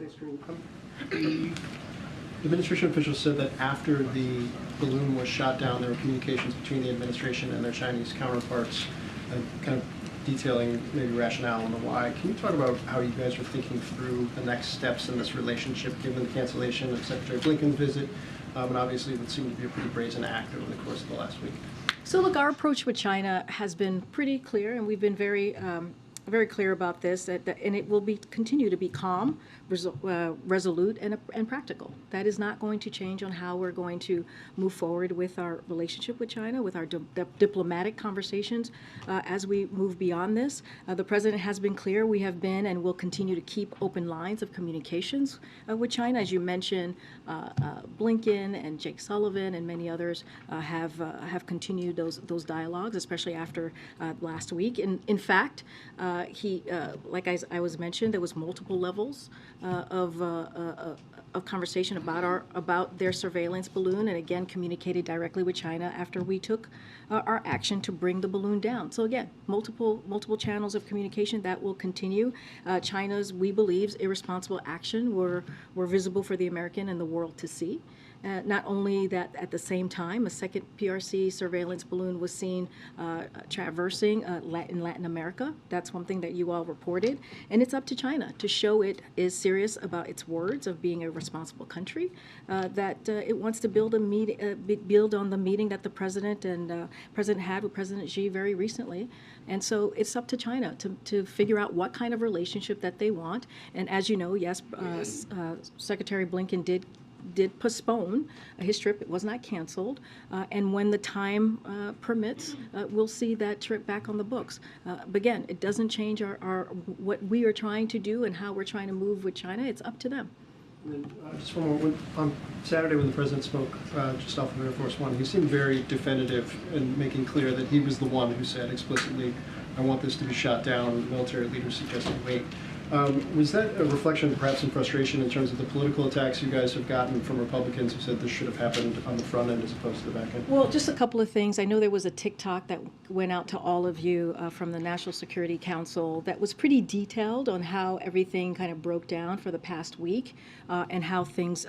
Thanks, Karine. The administration officials said that after the balloon was shot down, there were communications between the administration and their Chinese counterparts, kind of detailing maybe rationale and the why. Can you talk about how you guys are thinking through the next steps in this relationship, given the cancellation of Secretary Blinken's visit, and obviously what seemed to be a pretty brazen act over the course of the last week? So look, our approach with China has been pretty clear, and we've been very clear about this, and it will continue to be calm, resolute, and practical. That is not going to change on how we're going to move forward with our relationship with China, with our diplomatic conversations as we move beyond this. The President has been clear. We have been and will continue to keep open lines of communications with China. As you mentioned, Blinken and Jake Sullivan and many others have continued those dialogues, especially after last week. In fact, like I was mentioned, there was multiple levels of conversation about their surveillance balloon, and again communicated directly with China after we took our action to bring the balloon down. So again, multiple channels of communication that will continue. China's, we believe, irresponsible action were visible for the American and the world to see. Not only that, at the same time, a second PRC surveillance balloon was seen traversing in Latin America. That's one thing that you all reported. And it's up to China to show it is serious about its words of being a responsible country, that it wants to build on the meeting that the President had with President Xi very recently. And so it's up to China to figure out what kind of relationship that they want. And as you know, yes, Secretary Blinken did postpone his trip. It was not canceled. And when the time permits, we'll see that trip back on the books. But again, it doesn't change our what we are trying to do and how we're trying to move with China. It's up to them. And then, just one more. On Saturday when the President spoke just off of Air Force One, he seemed very definitive in making clear that he was the one who said explicitly, I want this to be shot down. Military leaders suggested wait. Was that a reflection, perhaps, in frustration in terms of the political attacks you guys have gotten from Republicans who said this should have happened on the front end as opposed to the back end? Well, just a couple of things. I know there was a TikTok that went out to all of you from the National Security Council that was pretty detailed on how everything kind of broke down for the past week and how things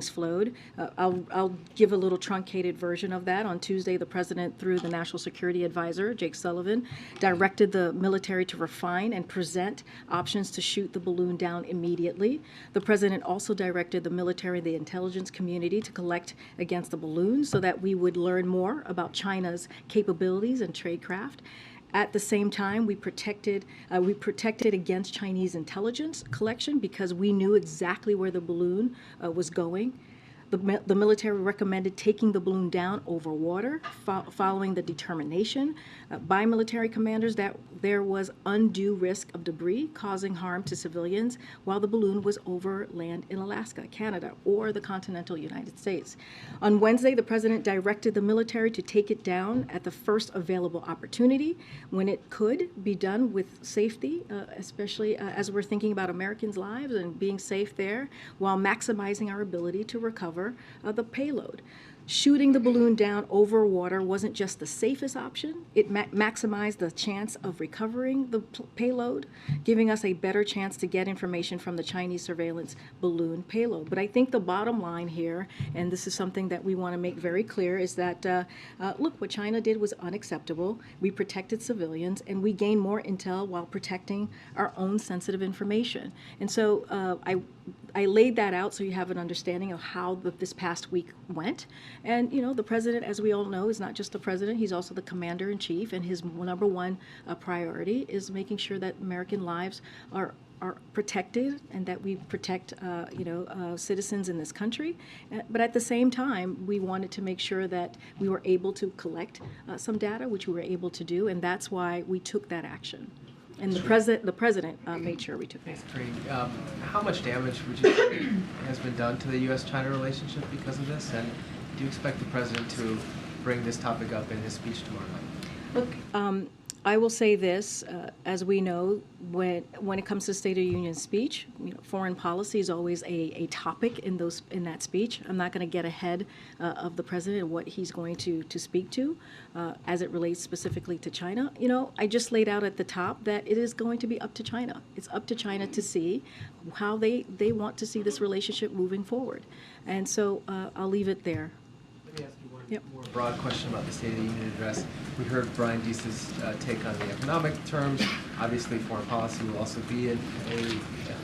flowed. I'll give a little truncated version of that. On Tuesday, the President, through the National Security Advisor, Jake Sullivan, directed the military to refine and present options to shoot the balloon down immediately. The President also directed the military and the intelligence community to collect against the balloon so that we would learn more about China's capabilities and tradecraft. At the same time, we protected against Chinese intelligence collection because we knew exactly where the balloon was going. The military recommended taking the balloon down over water, following the determination by military commanders that there was undue risk of debris causing harm to civilians while the balloon was over land in Alaska, Canada, or the continental United States. On Wednesday, the President directed the military to take it down at the first available opportunity when it could be done with safety, especially as we're thinking about Americans' lives and being safe there, while maximizing our ability to recover the payload. Shooting the balloon down over water wasn't just the safest option. It maximized the chance of recovering the payload, giving us a better chance to get information from the Chinese surveillance balloon payload. But I think the bottom line here, and this is something that we want to make very clear, is that, look, what China did was unacceptable. We protected civilians, and we gained more intel while protecting our own sensitive information. And so I laid that out so you have an understanding of how this past week went. And, you know, the President, as we all know, is not just the President, he's also the Commander-in-Chief, and his number one priority is making sure that American lives are protected and that we protect, citizens in this country. But at the same time, we wanted to make sure that we were able to collect some data, which we were able to do, and that's why we took that action. And the president made sure we took that. How much damage would you say has been done to the U.S.-China relationship because of this? And do you expect the President to bring this topic up in his speech tomorrow night? Look, I will say this, as we know, when it comes to State of the Union speech, foreign policy is always a topic in that speech. I'm not going to get ahead of the president and what he's going to speak to as it relates specifically to China. I just laid out at the top that it is going to be up to China. It's up to China to see how they want to see this relationship moving forward. And so I'll leave it there. Let me ask you one more broad question about the State of the Union address. We heard Brian Deese's take on the economic terms. Obviously, foreign policy will also be a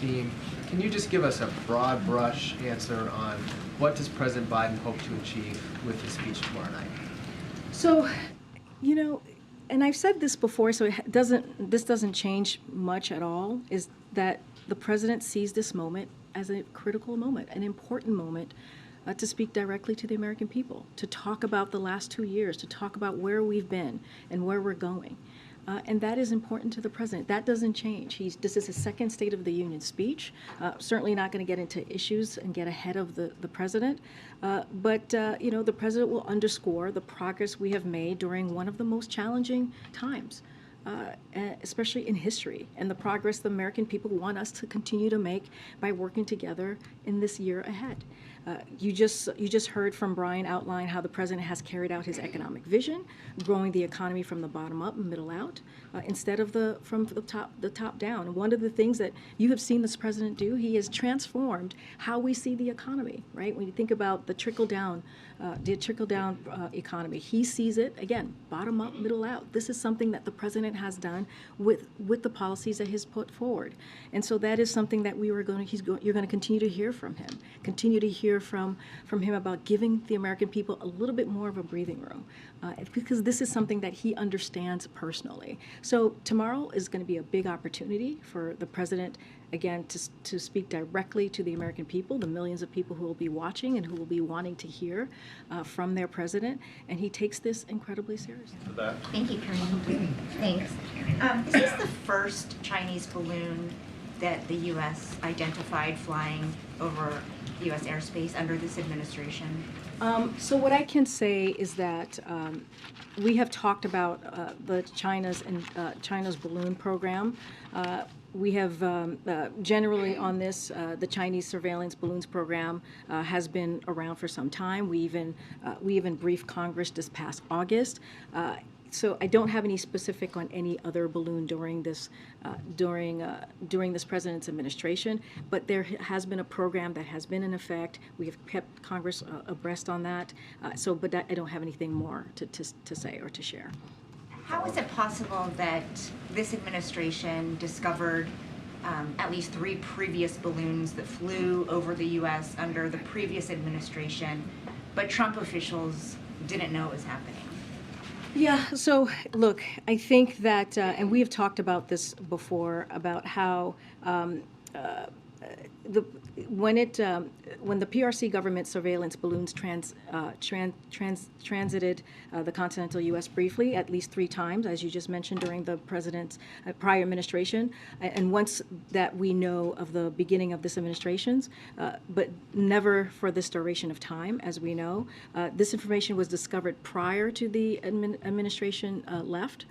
theme. Can you just give us a broad brush answer on what does President Biden hope to achieve with his speech tomorrow night? So, and I've said this before, so this doesn't change much at all, is that the president sees this moment as a critical moment, an important moment to speak directly to the American people, to talk about the last 2 years, to talk about where we've been and where we're going. And that is important to the president. That doesn't change. This is his second State of the Union speech. Certainly not going to get into issues and get ahead of the president. But the president will underscore the progress we have made during one of the most challenging times, especially in history, and the progress the American people want us to continue to make by working together in this year ahead. You just heard from Brian outline how the president has carried out his economic vision, growing the economy from the bottom up and middle out, instead of from the top down. And one of the things that you have seen this president do, he has transformed how we see the economy. Right? When you think about the trickle down economy, he sees it again, bottom up, middle out. This is something that the president has done with the policies that he's put forward, and so that is something that you're going to continue to hear from him. Continue to hear from him about giving the American people a little bit more of a breathing room, because this is something that he understands personally. So tomorrow is going to be a big opportunity for the president, again, to speak directly to the American people, the millions of people who will be watching and who will be wanting to hear from their president, and he takes this incredibly seriously. Thank you, Karine. Thanks. Is this the first Chinese balloon that the U.S. identified flying over U.S. airspace under this administration? So what I can say is that we have talked about China's balloon program. We have generally on this, the Chinese surveillance balloons program has been around for some time. We even briefed Congress this past August. So I don't have any specific on any other balloon during this president's administration, but there has been a program that has been in effect. We have kept Congress abreast on that. But I don't have anything more to say or to share. How is it possible that this administration discovered at least 3 previous balloons that flew over the U.S. under the previous administration, but Trump officials didn't know it was happening? Yeah, so look, I think that, and we have talked about this before, about how when the PRC government surveillance balloons transited the continental U.S. briefly, at least 3 times, as you just mentioned, during the president's prior administration, and once that we know of the beginning of this administration's, but never for this duration of time, as we know. This information was discovered prior to the administration left,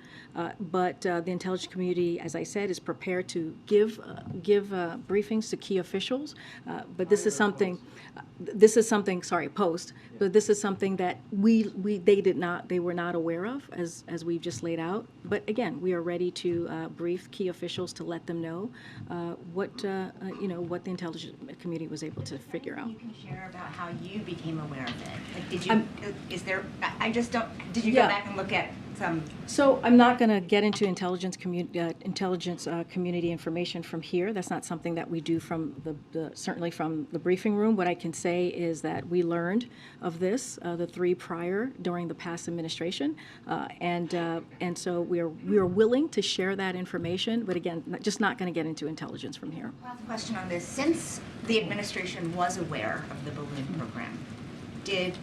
but the intelligence community, as I said, is prepared to give briefings to key officials. But this is something. Post. But this is something that they were not aware of, as we've just laid out. But again, we are ready to brief key officials to let them know what the intelligence community was able to figure out. You can share about how you became aware of it. Like, did you? Is there? I just don't. Did you go back and look at some? So I'm not going to get into intelligence community information from here. That's not something that we do from certainly from the briefing room. What I can say is that we learned of this, the 3 prior during the past administration, and so we are willing to share that information. But again, just not going to get into intelligence from here. Last question on this: since the administration was aware of the balloon program, did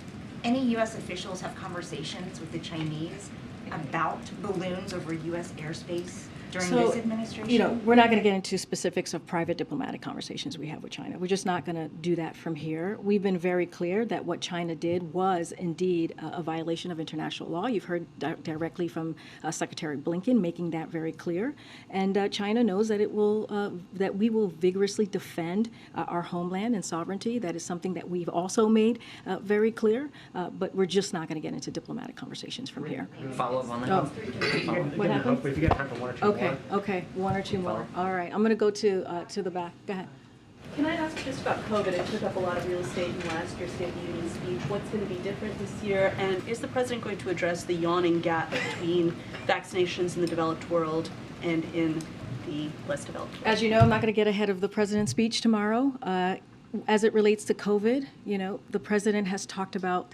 any U.S. officials have conversations with the Chinese about balloons over U.S. airspace during So, this administration? you know, we're not going to get into specifics of private diplomatic conversations we have with China. We're just not going to do that from here. We've been very clear that what China did was indeed a violation of international law. You've heard directly from Secretary Blinken making that very clear. And China knows that that we will vigorously defend our homeland and sovereignty. That is something that we've also made very clear. But we're just not going to get into diplomatic conversations from here. Follow up on that? Oh, what happened? Hopefully, if you get time for one or two Okay, more. okay, one or two more. All right, I'm going to go to the back. Go ahead. Can I ask just about COVID? It took up a lot of real estate in last year's State of the Union speech. What's going to be different this year? And is the president going to address the yawning gap between vaccinations in the developed world and in the less developed world? As you know, I'm not going to get ahead of the president's speech tomorrow. As it relates to COVID, you know, the president has talked about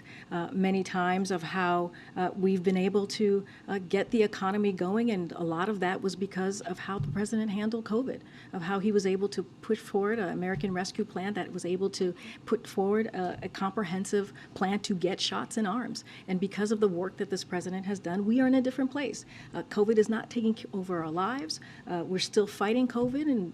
many times of how we've been able to get the economy going, and a lot of that was because of how the president handled COVID, of how he was able to push forward an American Rescue Plan that was able to put forward a comprehensive plan to get shots in arms. And because of the work that this president has done, we are in a different place. COVID is not taking over our lives. We're still fighting COVID,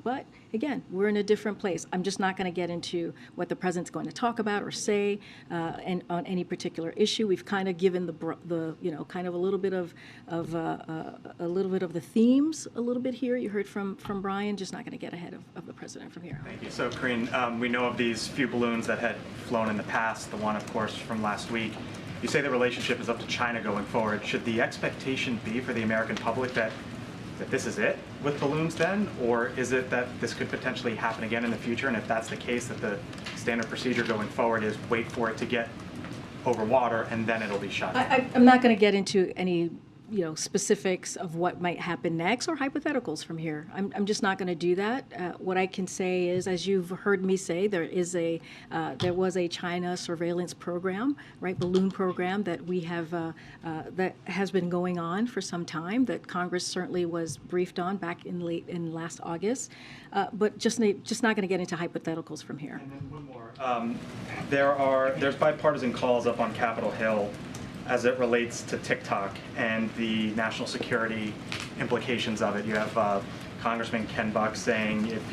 but again, we're in a different place. I'm just not going to get into what the president's going to talk about or say and on any particular issue. We've kind of given the you know, kind of a little bit of the themes a little bit here. You heard from Brian. Just not going to get ahead of the president from here. Thank you. So, Karine, we know of these few balloons that had flown in the past. The one, of course, from last week. You say the relationship is up to China going forward. Should the expectation be for the American public that this is it with balloons then? Or is it that this could potentially happen again in the future? And if that's the case, that the standard procedure going forward is wait for it to get over water and then it'll be shot down? I'm not going to get into any, you know, specifics of what might happen next or hypotheticals from here. I'm just not going to do that. What I can say is, as you've heard me say, there was a China surveillance program, right, balloon program that we have that has been going on for some time, that Congress certainly was briefed on back in last August, but just not going to get into hypotheticals from here. And then one more. There's bipartisan calls up on Capitol Hill as it relates to TikTok and the national security implications of it. You have Congressman Ken Buck saying, if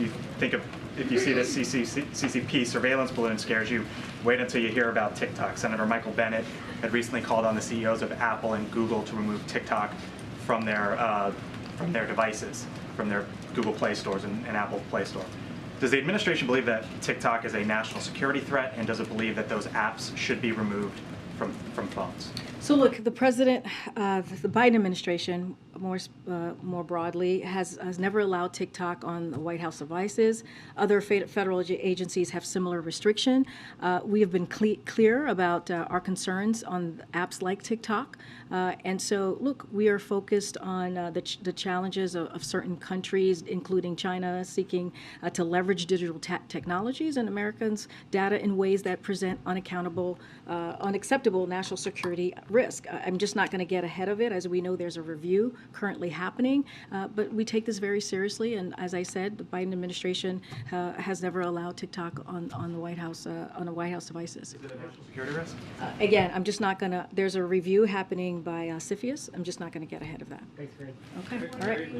you see this CCP surveillance balloon scares you, wait until you hear about TikTok. Senator Michael Bennet had recently called on the CEOs of Apple and Google to remove TikTok from their devices, from their Google Play stores and Apple Play Store. Does the administration believe that TikTok is a national security threat, and does it believe that those apps should be removed from phones? So look, the president, the Biden administration, more broadly, has never allowed TikTok on the White House devices. Other federal agencies have similar restriction. We have been clear about our concerns on apps like TikTok. And so, look, we are focused on the challenges of certain countries, including China, seeking to leverage digital technologies and Americans' data in ways that present unacceptable national security risk. I'm just not going to get ahead of it. As we know, there's a review currently happening, but we take this very seriously. And as I said, the Biden administration has never allowed TikTok on the White House devices. Is it a national security risk? Again, I'm just not going to. There's a review happening by CFIUS. I'm just not going to get ahead of that. Thanks, Karine. Okay. All right.